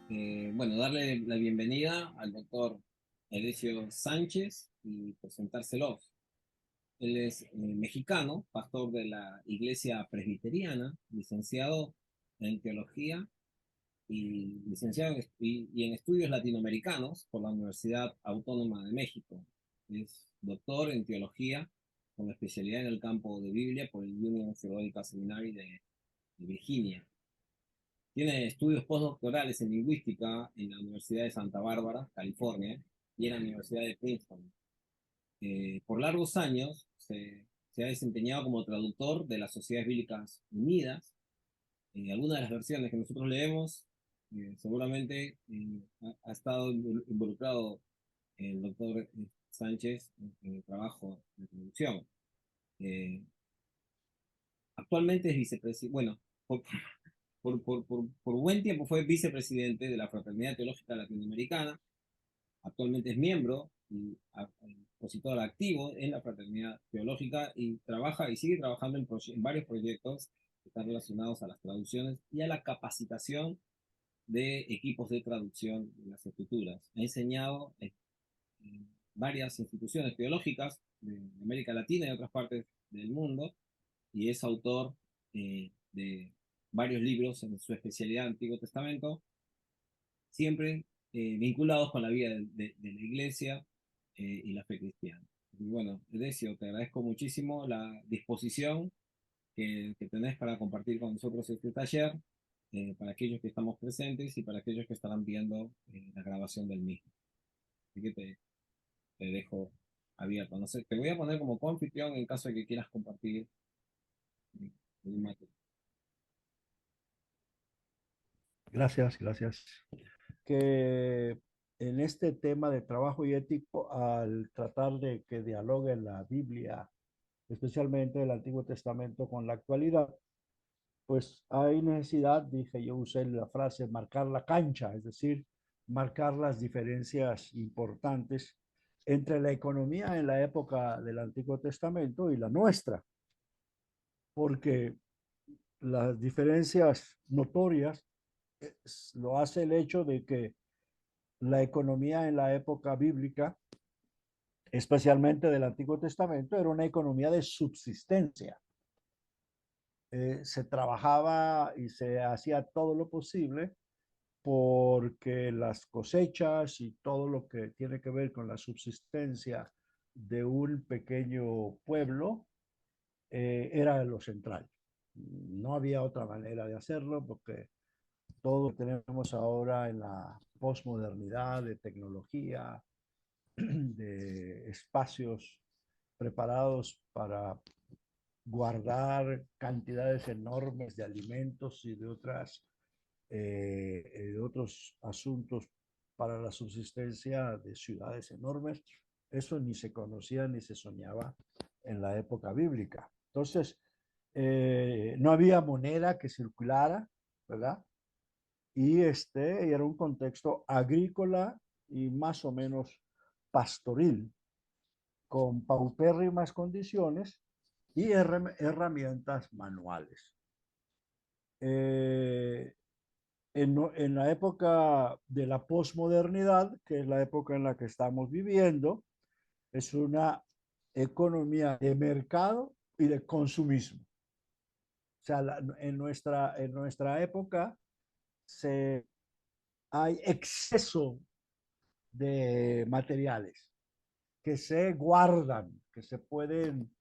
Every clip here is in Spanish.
Bueno, darle la bienvenida al doctor Edesio Sánchez y presentárselos. Él es mexicano, pastor de la Iglesia Presbiteriana, licenciado en teología y licenciado y en estudios latinoamericanos por la Universidad Autónoma de México. Es doctor en teología con especialidad en el campo de Biblia por el Union Theological Seminary de Virginia. Tiene estudios postdoctorales en lingüística en la Universidad de Santa Bárbara, California, y en la Universidad de Princeton. Por largos años se ha desempeñado como traductor de las Sociedades Bíblicas Unidas. Algunas de las versiones que nosotros leemos, seguramente ha estado involucrado el doctor Sánchez en el trabajo de traducción. Eh, Actualmente es vicepresidente, bueno, por buen tiempo fue vicepresidente de la Fraternidad Teológica Latinoamericana. Actualmente es miembro y expositor activo en la Fraternidad Teológica y trabaja y sigue trabajando en varios proyectos que están relacionados a las traducciones y a la capacitación de equipos de traducción de las escrituras. Ha enseñado en varias instituciones teológicas de América Latina y otras partes del mundo y es autor de varios libros en su especialidad Antiguo Testamento, siempre vinculados con la vida de la iglesia y la fe cristiana. Y bueno, Decio, te agradezco muchísimo la disposición que tenés para compartir con nosotros este taller, para aquellos que estamos presentes y para aquellos que estarán viendo la grabación del mismo. Así que te dejo abierto. No sé, te voy a poner como coanfitrión en caso de que quieras compartir el material. Gracias, gracias. Que en este tema de trabajo y ético, al tratar de que dialogue la Biblia, especialmente el Antiguo Testamento, con la actualidad, pues hay necesidad, dije yo, usé la frase marcar la cancha, es decir, marcar las diferencias importantes entre la economía en la época del Antiguo Testamento y la nuestra, porque las diferencias notorias lo hace el hecho de que la economía en la época bíblica, especialmente del Antiguo Testamento, era una economía de subsistencia. Se trabajaba y se hacía todo lo posible porque las cosechas y todo lo que tiene que ver con la subsistencia de un pequeño pueblo era lo central. No había otra manera de hacerlo porque todo lo que tenemos ahora en la posmodernidad de tecnología, de espacios preparados para guardar cantidades enormes de alimentos y de otros asuntos para la subsistencia de ciudades enormes. Eso ni se conocía ni se soñaba en la época bíblica. Entonces, no había moneda que circulara, ¿verdad? Y era un contexto agrícola y más o menos pastoril, con paupérrimas condiciones y herramientas manuales. Eh, en la época de la posmodernidad, que es la época en la que estamos viviendo, es una economía de mercado y de consumismo. O sea, en nuestra época hay exceso de materiales que se guardan, que se pueden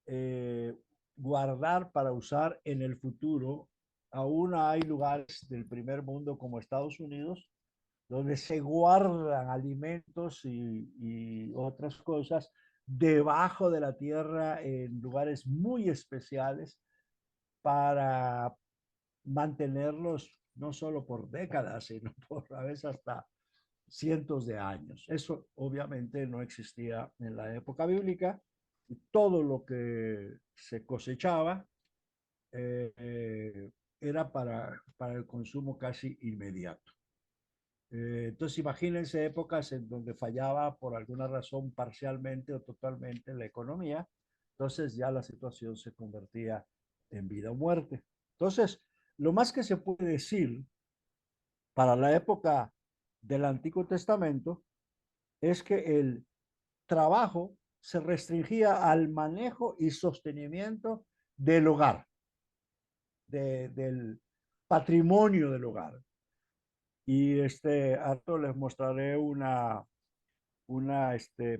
eh, guardar para usar en el futuro. Aún hay lugares del primer mundo como Estados Unidos donde se guardan alimentos y otras cosas debajo de la tierra en lugares muy especiales para mantenerlos no solo por décadas, sino por a veces hasta cientos de años. Eso obviamente no existía en la época bíblica. Todo lo que se cosechaba era para el consumo casi inmediato. Entonces imagínense épocas en donde fallaba por alguna razón parcialmente o totalmente la economía, entonces ya la situación se convertía en vida o muerte. Entonces, lo más que se puede decir para la época del Antiguo Testamento es que el trabajo se restringía al manejo y sostenimiento del hogar, del patrimonio del hogar. Y harto les mostraré una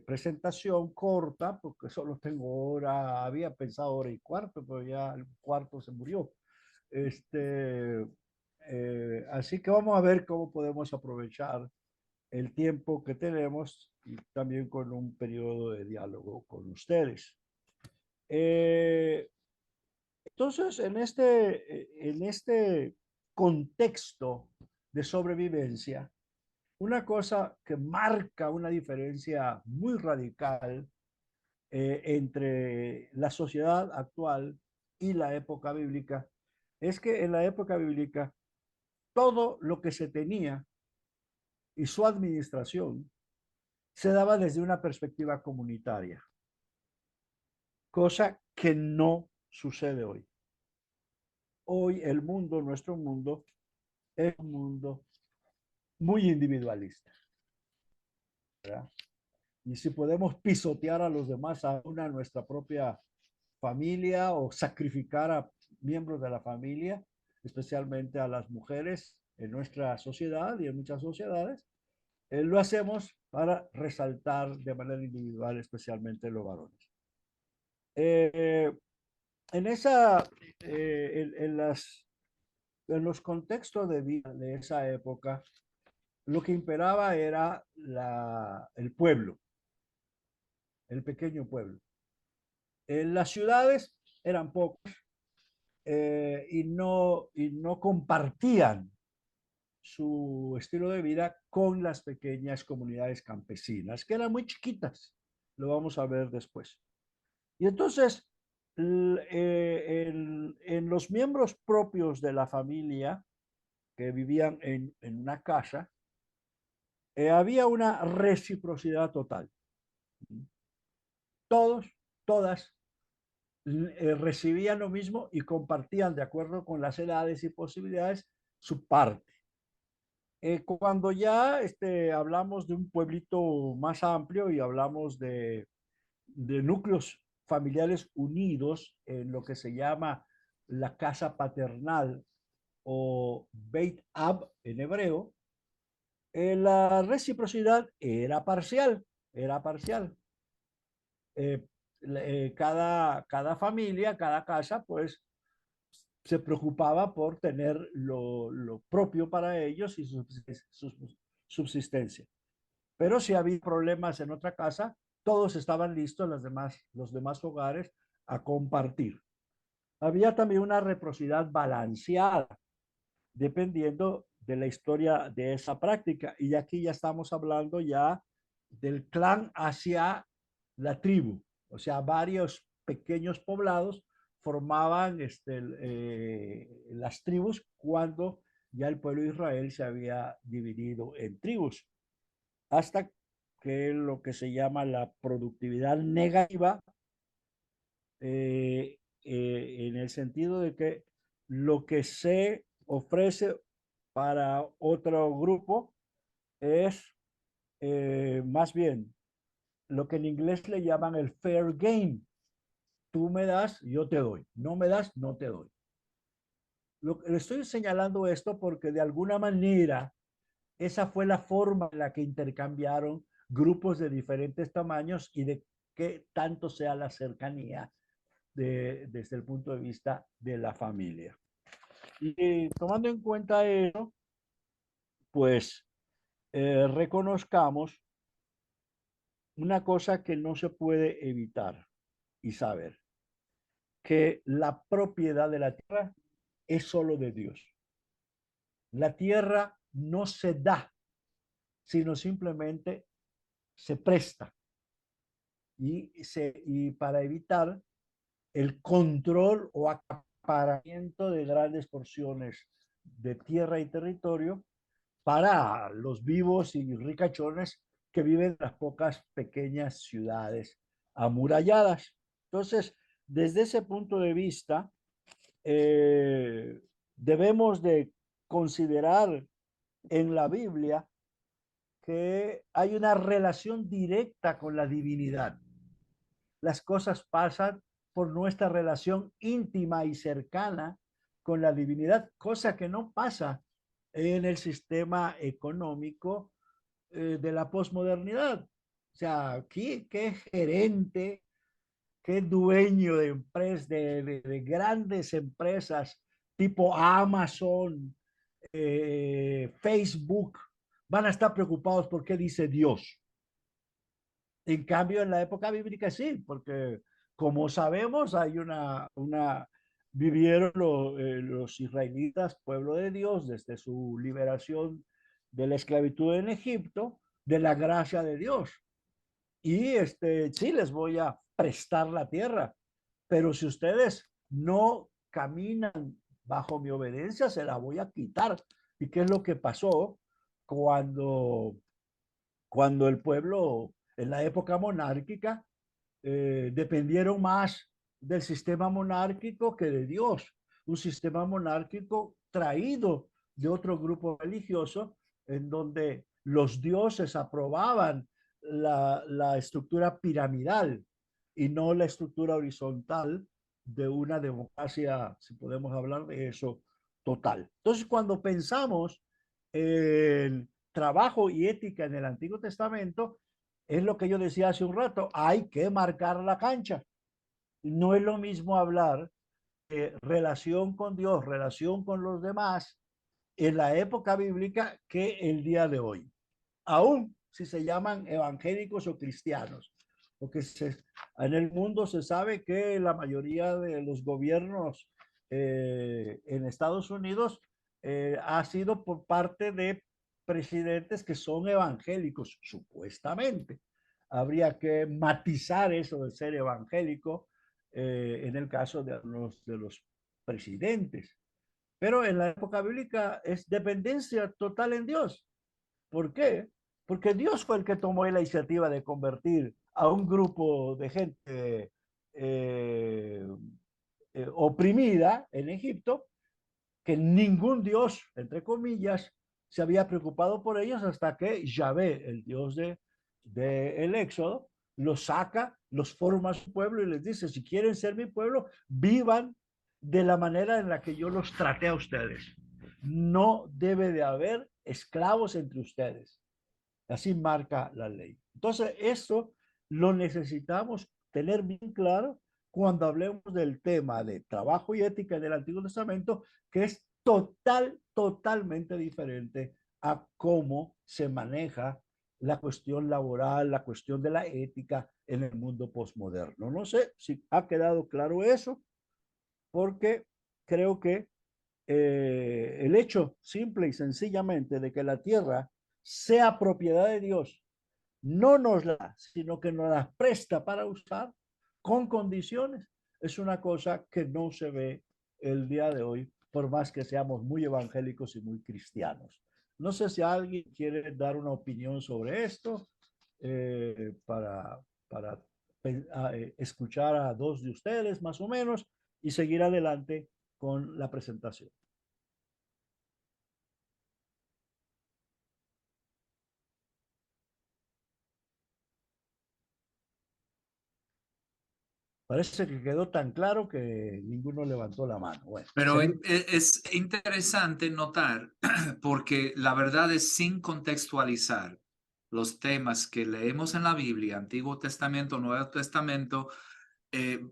presentación corta, porque solo tengo hora, había pensado hora y cuarto, pero ya el cuarto se murió. Así que vamos a ver cómo podemos aprovechar el tiempo que tenemos y también con un periodo de diálogo con ustedes. Entonces, en este contexto de sobrevivencia, una cosa que marca una diferencia muy radical entre la sociedad actual y la época bíblica es que en la época bíblica todo lo que se tenía y su administración se daba desde una perspectiva comunitaria, cosa que no sucede hoy. Hoy el mundo, nuestro mundo, es un mundo muy individualista, ¿verdad? Y si podemos pisotear a los demás, aún a nuestra propia familia o sacrificar a miembros de la familia, especialmente a las mujeres en nuestra sociedad y en muchas sociedades, lo hacemos para resaltar de manera individual, especialmente los varones. Eh, en, esa, en los contextos de vida de esa época, lo que imperaba era el pueblo, el pequeño pueblo. Las ciudades eran pocas y no compartían su estilo de vida con las pequeñas comunidades campesinas, que eran muy chiquitas. Lo vamos a ver después. Y entonces, en los miembros propios de la familia que vivían en una casa, había una reciprocidad total. Todos, todas recibían lo mismo y compartían de acuerdo con las edades y posibilidades su parte. Cuando ya hablamos de un pueblito más amplio y hablamos de núcleos familiares unidos en lo que se llama la casa paternal o Beit Ab en hebreo, la reciprocidad era parcial, era parcial. Eh, cada familia, cada casa, pues se preocupaba por tener lo propio para ellos y su subsistencia. Pero si había problemas en otra casa, todos estaban listos, los demás hogares, a compartir. Había también una reciprocidad balanceada, dependiendo de la historia de esa práctica. Y aquí ya estamos hablando ya del clan hacia la tribu, o sea, varios pequeños poblados formaban las tribus cuando ya el pueblo de Israel se había dividido en tribus, hasta que lo que se llama la productividad negativa, en el sentido de que lo que se ofrece para otro grupo es más bien lo que en inglés le llaman el fair game. Tú me das, yo te doy. No me das, no te doy. Le estoy señalando esto porque de alguna manera esa fue la forma en la que intercambiaron grupos de diferentes tamaños y de qué tanto sea la cercanía desde el punto de vista de la familia. Y tomando en cuenta eso, pues reconozcamos una cosa que no se puede evitar y saber, que la propiedad de la tierra es solo de Dios. La tierra no se da, sino simplemente se presta. Y para evitar el control o acaparamiento de grandes porciones de tierra y territorio para los vivos y ricachones que viven en las pocas pequeñas ciudades amuralladas. Entonces, desde ese punto de vista, debemos de considerar en la Biblia que hay una relación directa con la divinidad. Las cosas pasan por nuestra relación íntima y cercana con la divinidad, cosa que no pasa en el sistema económico de la posmodernidad. O sea, aquí, ¿qué gerente, qué dueño de empresas, de grandes empresas tipo Amazon, Facebook, van a estar preocupados por qué dice Dios? En cambio, en la época bíblica sí, porque como sabemos, hay vivieron los israelitas, pueblo de Dios, desde su liberación de la esclavitud en Egipto, de la gracia de Dios. Y sí les voy a prestar la tierra, pero si ustedes no caminan bajo mi obediencia, se la voy a quitar. ¿Y qué es lo que pasó cuando el pueblo en la época monárquica dependieron más del sistema monárquico que de Dios? Un sistema monárquico traído de otro grupo religioso en donde los dioses aprobaban la estructura piramidal y no la estructura horizontal de una democracia, si podemos hablar de eso, total. Entonces, cuando pensamos en trabajo y ética en el Antiguo Testamento, es lo que yo decía hace un rato, hay que marcar la cancha. No es lo mismo hablar de relación con Dios, relación con los demás en la época bíblica que el día de hoy, aún si se llaman evangélicos o cristianos, porque en el mundo se sabe que la mayoría de los gobiernos en Estados Unidos ha sido por parte de presidentes que son evangélicos, supuestamente. Habría que matizar eso de ser evangélico en el caso de los presidentes. Pero en la época bíblica es dependencia total en Dios. ¿Por qué? Porque Dios fue el que tomó la iniciativa de convertir a un grupo de gente eh, oprimida en Egipto, que ningún Dios, entre comillas, se había preocupado por ellos hasta que Yahvé, el Dios el Éxodo, los saca, los forma a su pueblo y les dice, si quieren ser mi pueblo, vivan de la manera en la que yo los traté a ustedes. No debe de haber esclavos entre ustedes. Así marca la ley. Entonces, eso lo necesitamos tener bien claro cuando hablemos del tema de trabajo y ética del Antiguo Testamento, que es totalmente diferente a cómo se maneja la cuestión laboral, la cuestión de la ética en el mundo postmoderno. No sé si ha quedado claro eso, porque creo que el hecho simple y sencillamente de que la tierra sea propiedad de Dios no nos la, sino que nos la presta para usar con condiciones, es una cosa que no se ve el día de hoy, por más que seamos muy evangélicos y muy cristianos. No sé si alguien quiere dar una opinión sobre esto para escuchar a dos de ustedes más o menos y seguir adelante con la presentación. Parece que quedó tan claro que ninguno levantó la mano. Bueno, Pero es interesante notar, porque la verdad es sin contextualizar los temas que leemos en la Biblia, Antiguo Testamento, Nuevo Testamento,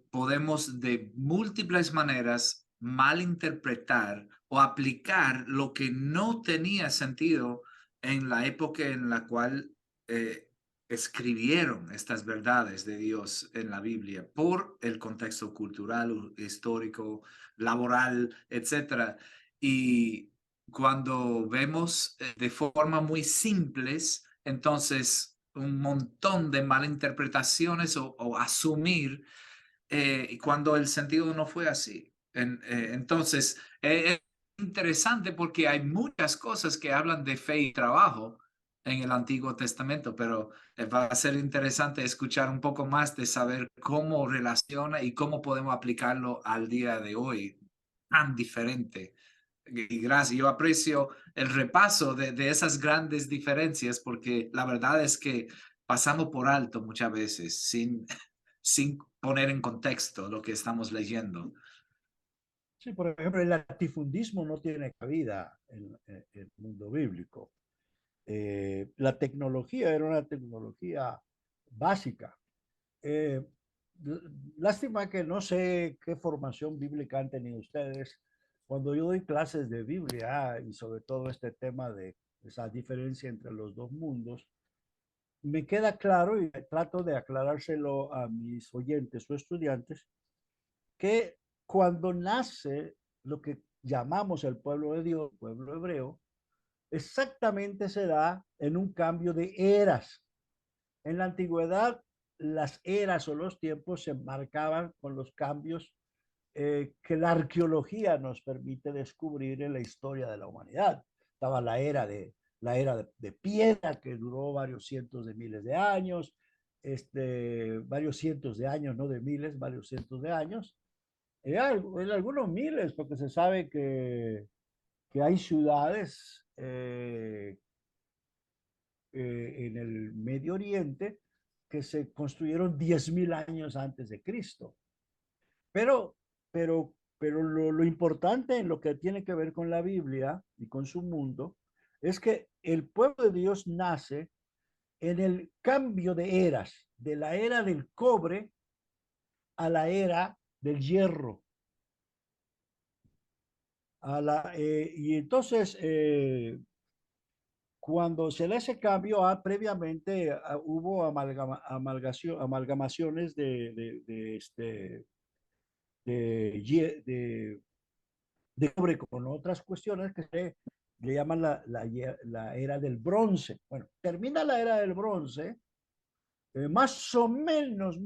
podemos de múltiples maneras malinterpretar o aplicar lo que no tenía sentido en la época en la cual eh, escribieron estas verdades de Dios en la Biblia por el contexto cultural, histórico, laboral, etcétera. Y cuando vemos de forma muy simples, entonces un montón de malinterpretaciones o asumir cuando el sentido no fue así. Entonces, es interesante porque hay muchas cosas que hablan de fe y trabajo en el Antiguo Testamento, pero va a ser interesante escuchar un poco más de saber cómo relaciona y cómo podemos aplicarlo al día de hoy, tan diferente Y gracias, yo aprecio el repaso de esas grandes diferencias porque la verdad es que pasamos por alto muchas veces sin poner en contexto lo que estamos leyendo. Sí, por ejemplo, el latifundismo no tiene cabida en el mundo bíblico. La tecnología era una tecnología básica. Eh, Lástima que no sé qué formación bíblica han tenido ustedes. Cuando yo doy clases de Biblia y sobre todo este tema de esa diferencia entre los dos mundos, me queda claro y trato de aclarárselo a mis oyentes o estudiantes que cuando nace lo que llamamos el pueblo de Dios, pueblo hebreo, exactamente se da en un cambio de eras. En la antigüedad, las eras o los tiempos se marcaban con los cambios que la arqueología nos permite descubrir en la historia de la humanidad. Estaba la era de piedra, que duró varios cientos de miles de años, varios cientos de años, no de miles, varios cientos de años, en algunos miles, porque se sabe que hay ciudades en el Medio Oriente que se construyeron 10.000 años antes de Cristo. Pero, pero lo importante en lo que tiene que ver con la Biblia y con su mundo es que el pueblo de Dios nace en el cambio de eras, de la era del cobre a la era del hierro. Y entonces, cuando se le hace cambio, previamente hubo amalgamaciones de cobre con otras cuestiones que se le llaman la era del bronce. Bueno, termina la era del bronce más o menos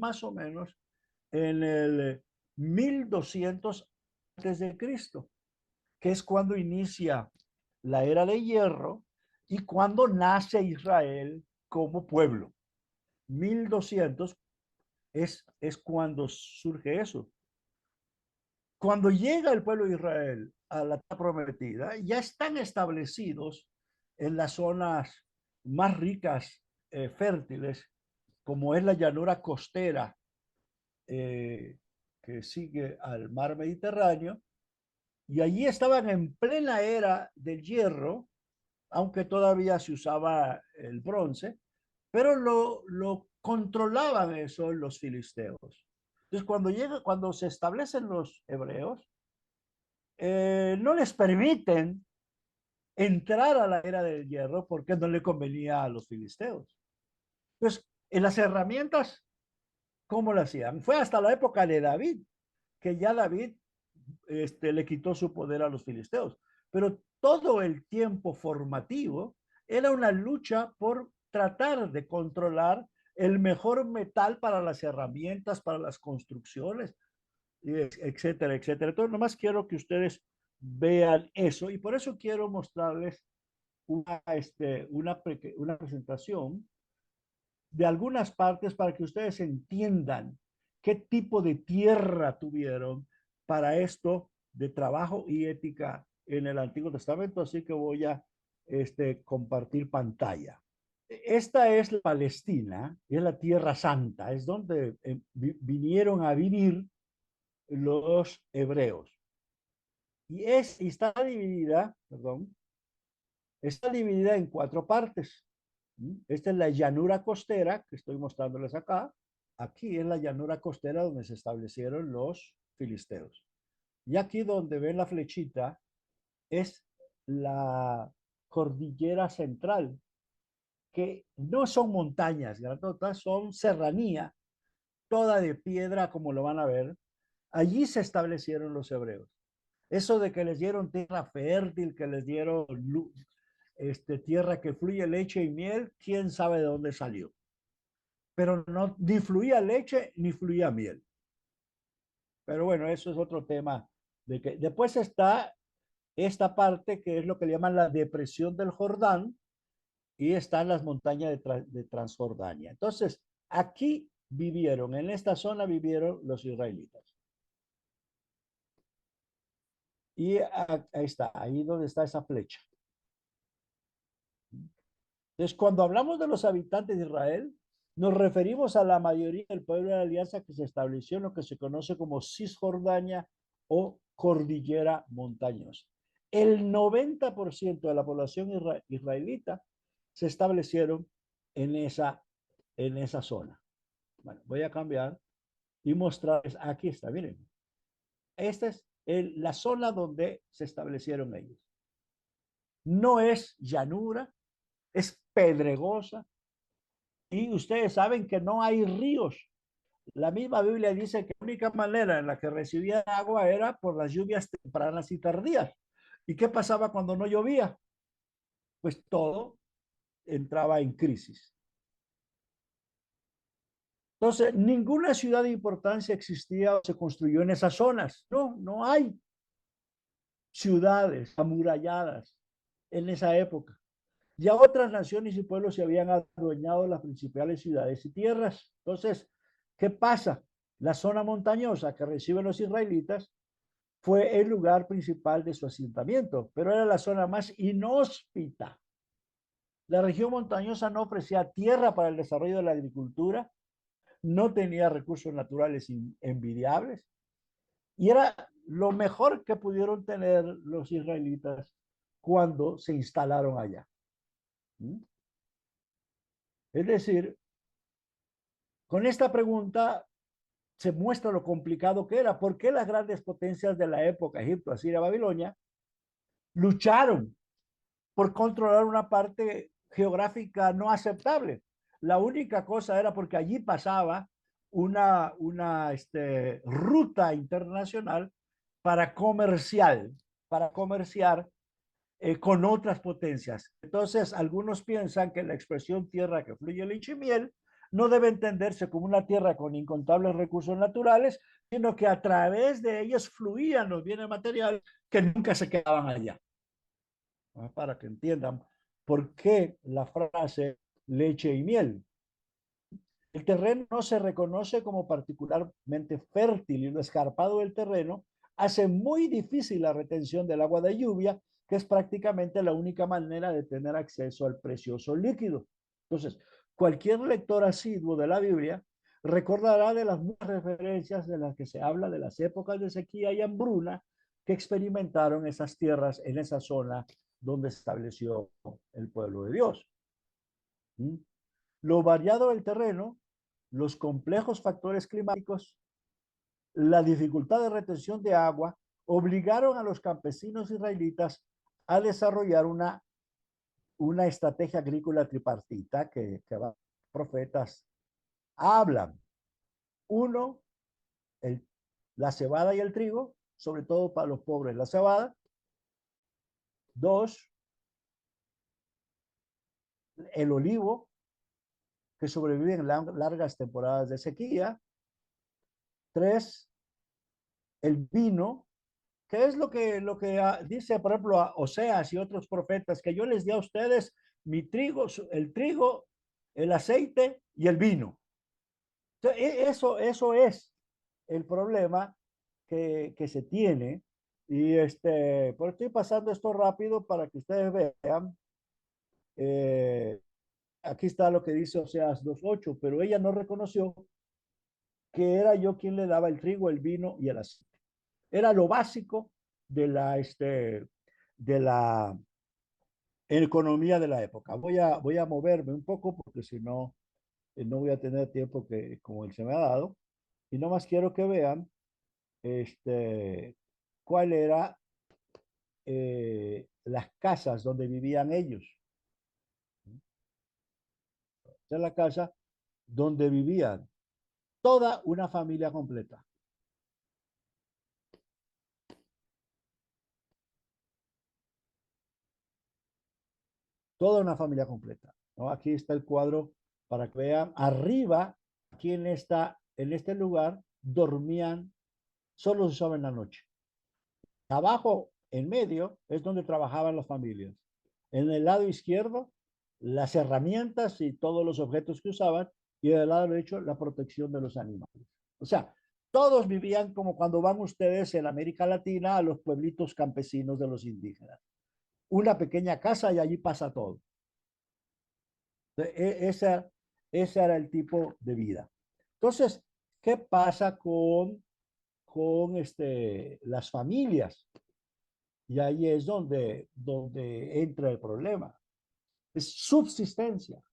en el 1200 antes de Cristo, que es cuando inicia la era de hierro y cuando nace Israel como pueblo. 1200 es cuando surge eso. Cuando llega el pueblo de Israel a la tierra prometida, ya están establecidos en las zonas más ricas, fértiles, como es la llanura costera que sigue al mar Mediterráneo, y allí estaban en plena era del hierro, aunque todavía se usaba el bronce, pero lo controlaban eso los filisteos. Entonces, cuando se establecen los hebreos, no les permiten entrar a la era del hierro porque no le convenía a los filisteos. Entonces, en las herramientas, ¿cómo lo hacían? Fue hasta la época de David, que ya David le quitó su poder a los filisteos. Pero todo el tiempo formativo era una lucha por tratar de controlar el mejor metal para las herramientas, para las construcciones, etcétera, etcétera. Entonces, nomás quiero que ustedes vean eso y por eso quiero mostrarles una presentación de algunas partes para que ustedes entiendan qué tipo de tierra tuvieron para esto de trabajo y ética en el Antiguo Testamento. Así que voy a compartir pantalla. Esta es la Palestina, es la Tierra Santa, es donde vinieron a vivir los hebreos. Y está dividida, perdón, está dividida en 4 partes. Esta es la llanura costera que estoy mostrándoles acá. Aquí es la llanura costera donde se establecieron los filisteos. Y aquí donde ven la flechita es la cordillera central, que no son montañas gratotas, son serranía, toda de piedra como lo van a ver. Allí se establecieron los hebreos. Eso de que les dieron tierra fértil, que les dieron tierra que fluye leche y miel, quién sabe de dónde salió. Pero no, ni fluía leche ni fluía miel. Pero bueno, eso es otro tema. Después está esta parte que es lo que le llaman la depresión del Jordán y están las montañas de Transjordania. Entonces, aquí vivieron, en esta zona vivieron los israelitas. Y ahí está, ahí donde está esa flecha. Entonces, cuando hablamos de los habitantes de Israel, nos referimos a la mayoría del pueblo de la alianza que se estableció en lo que se conoce como Cisjordania o cordillera montañosa. El 90% de la población israelita se establecieron en esa zona. Bueno, voy a cambiar y mostrarles, aquí está, miren. Esta es la zona donde se establecieron ellos. No es llanura, es pedregosa, y ustedes saben que no hay ríos. La misma Biblia dice que la única manera en la que recibían agua era por las lluvias tempranas y tardías. ¿Y qué pasaba cuando no llovía? Pues todo entraba en crisis. Entonces, ninguna ciudad de importancia existía o se construyó en esas zonas. No, no hay ciudades amuralladas en esa época. Ya otras naciones y pueblos se habían adueñado de las principales ciudades y tierras. Entonces, ¿qué pasa? La zona montañosa que reciben los israelitas fue el lugar principal de su asentamiento, pero era la zona más inhóspita. La región montañosa no ofrecía tierra para el desarrollo de la agricultura, no tenía recursos naturales envidiables y era lo mejor que pudieron tener los israelitas cuando se instalaron allá. Es decir, con esta pregunta se muestra lo complicado que era. ¿Por qué las grandes potencias de la época, Egipto, Asiria, Babilonia, lucharon por controlar una parte geográfica no aceptable? La única cosa era porque allí pasaba una ruta internacional para comerciar con otras potencias. Entonces, algunos piensan que la expresión tierra que fluye leche y miel no debe entenderse como una tierra con incontables recursos naturales, sino que a través de ellos fluían los bienes materiales que nunca se quedaban allá. Para que entiendan por qué la frase leche y miel. El terreno no se reconoce como particularmente fértil y lo escarpado del terreno hace muy difícil la retención del agua de lluvia, que es prácticamente la única manera de tener acceso al precioso líquido. Entonces, cualquier lector asiduo de la Biblia recordará de las muchas referencias en las que se habla de las épocas de sequía y hambruna que experimentaron esas tierras en esa zona donde se estableció el pueblo de Dios. Lo variado del terreno, los complejos factores climáticos, la dificultad de retención de agua, obligaron a los campesinos israelitas a desarrollar una estrategia agrícola tripartita que profetas hablan. Uno, la cebada y el trigo, sobre todo para los pobres la cebada. Dos, el olivo, que sobrevive en largas temporadas de sequía. Tres, el vino, que es lo que dice, por ejemplo, a Oseas y otros profetas, que yo les di a ustedes mi trigo, el trigo, el aceite y el vino. Entonces, eso es el problema que se tiene. Y pues estoy pasando esto rápido para que ustedes vean. Aquí está lo que dice Oseas 2:8, pero ella no reconoció que era yo quien le daba el trigo, el vino y el aceite. Era lo básico de la economía de la época. Voy a moverme un poco porque si no, no voy a tener tiempo como él se me ha dado. Y no más quiero que vean cuál era las casas donde vivían ellos. Esta es la casa donde vivían toda una familia completa. Toda una familia completa, ¿no? Aquí está el cuadro para que vean. Arriba, aquí en este lugar, dormían, solo se usaba en la noche. Abajo, en medio, es donde trabajaban las familias. En el lado izquierdo, las herramientas y todos los objetos que usaban, y del lado derecho, la protección de los animales. O sea, todos vivían como cuando van ustedes en América Latina a los pueblitos campesinos de los indígenas. Una pequeña casa y allí pasa todo. Ese era el tipo de vida. Entonces, ¿qué pasa con las familias? Y ahí es donde entra el problema. Es subsistencia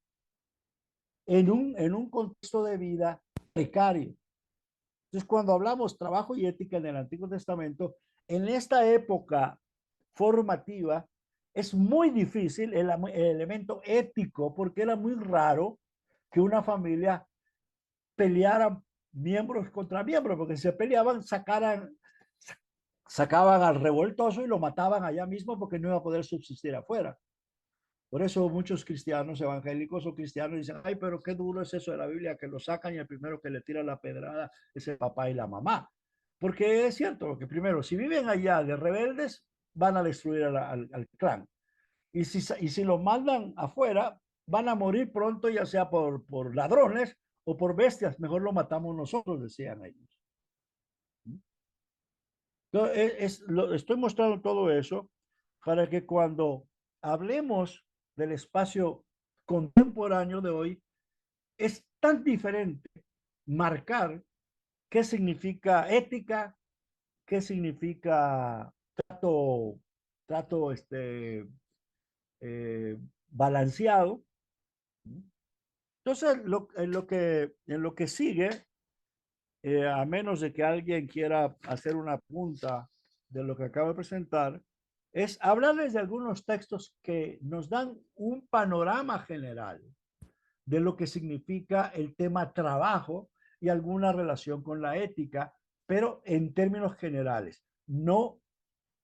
en un contexto de vida precario. Entonces, cuando hablamos trabajo y ética en el Antiguo Testamento, en esta época formativa, es muy difícil el elemento ético, porque era muy raro que una familia peleara miembros contra miembros, porque si se peleaban, sacaban al revoltoso y lo mataban allá mismo porque no iba a poder subsistir afuera. Por eso muchos cristianos evangélicos o cristianos dicen, ay, pero qué duro es eso de la Biblia, que lo sacan y el primero que le tira la pedrada es el papá y la mamá. Porque es cierto, que primero, si viven allá de rebeldes, van a destruir al clan. Y si lo mandan afuera, van a morir pronto, ya sea por ladrones o por bestias. Mejor lo matamos nosotros, decían ellos. Entonces, estoy mostrando todo eso para que cuando hablemos del espacio contemporáneo de hoy, es tan diferente marcar qué significa ética, qué significa trato balanceado. Entonces, en lo que sigue, a menos de que alguien quiera hacer una punta de lo que acabo de presentar, es hablarles de algunos textos que nos dan un panorama general de lo que significa el tema trabajo y alguna relación con la ética, pero en términos generales, no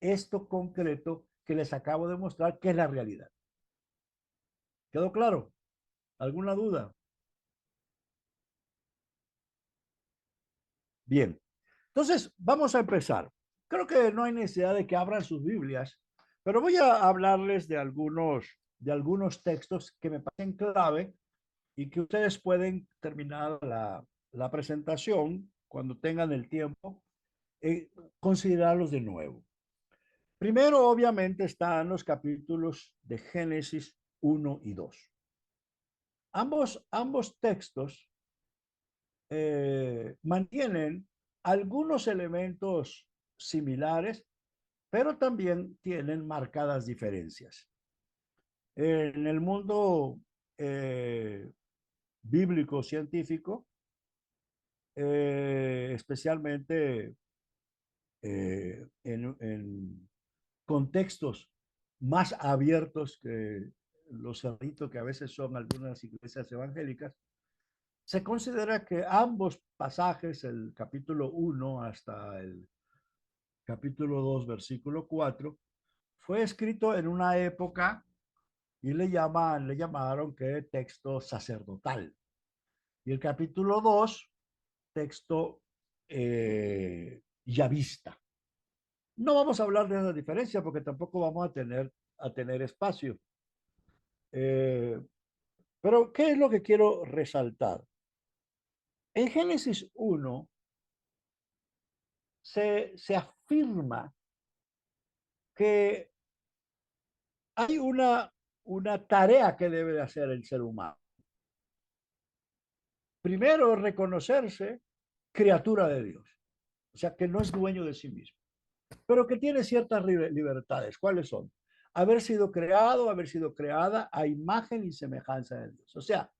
esto concreto que les acabo de mostrar, que es la realidad. ¿Quedó claro? ¿Alguna duda? Bien. Entonces, vamos a empezar. Creo que no hay necesidad de que abran sus Biblias, pero voy a hablarles de algunos textos que me parecen clave y que ustedes pueden terminar la presentación cuando tengan el tiempo, considerarlos de nuevo. Primero, obviamente, están los capítulos de Génesis 1 y 2. Ambos textos mantienen algunos elementos similares, pero también tienen marcadas diferencias. En el mundo bíblico científico, especialmente en contextos más abiertos que los cerritos que a veces son algunas iglesias evangélicas, se considera que ambos pasajes, el capítulo 1 hasta el capítulo 2, versículo 4, fue escrito en una época y le llamaron que texto sacerdotal. Y el capítulo 2, texto yavista. No vamos a hablar de esa diferencia porque tampoco vamos a tener espacio. Pero, ¿qué es lo que quiero resaltar? En Génesis 1 se afirma que hay una tarea que debe hacer el ser humano. Primero, reconocerse criatura de Dios, o sea, que no es dueño de sí mismo, pero que tiene ciertas libertades. ¿Cuáles son? Haber sido creado, haber sido creada a imagen y semejanza de Dios. O sea,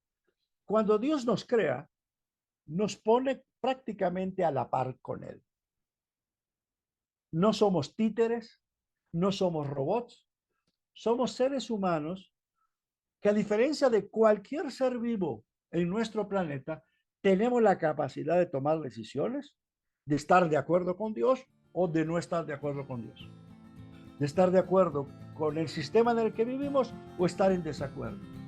cuando Dios nos crea, nos pone prácticamente a la par con Él. No somos títeres, no somos robots, somos seres humanos que, a diferencia de cualquier ser vivo en nuestro planeta, tenemos la capacidad de tomar decisiones, de estar de acuerdo con Dios o de no estar de acuerdo con Dios, de estar de acuerdo con el sistema en el que vivimos o estar en desacuerdo.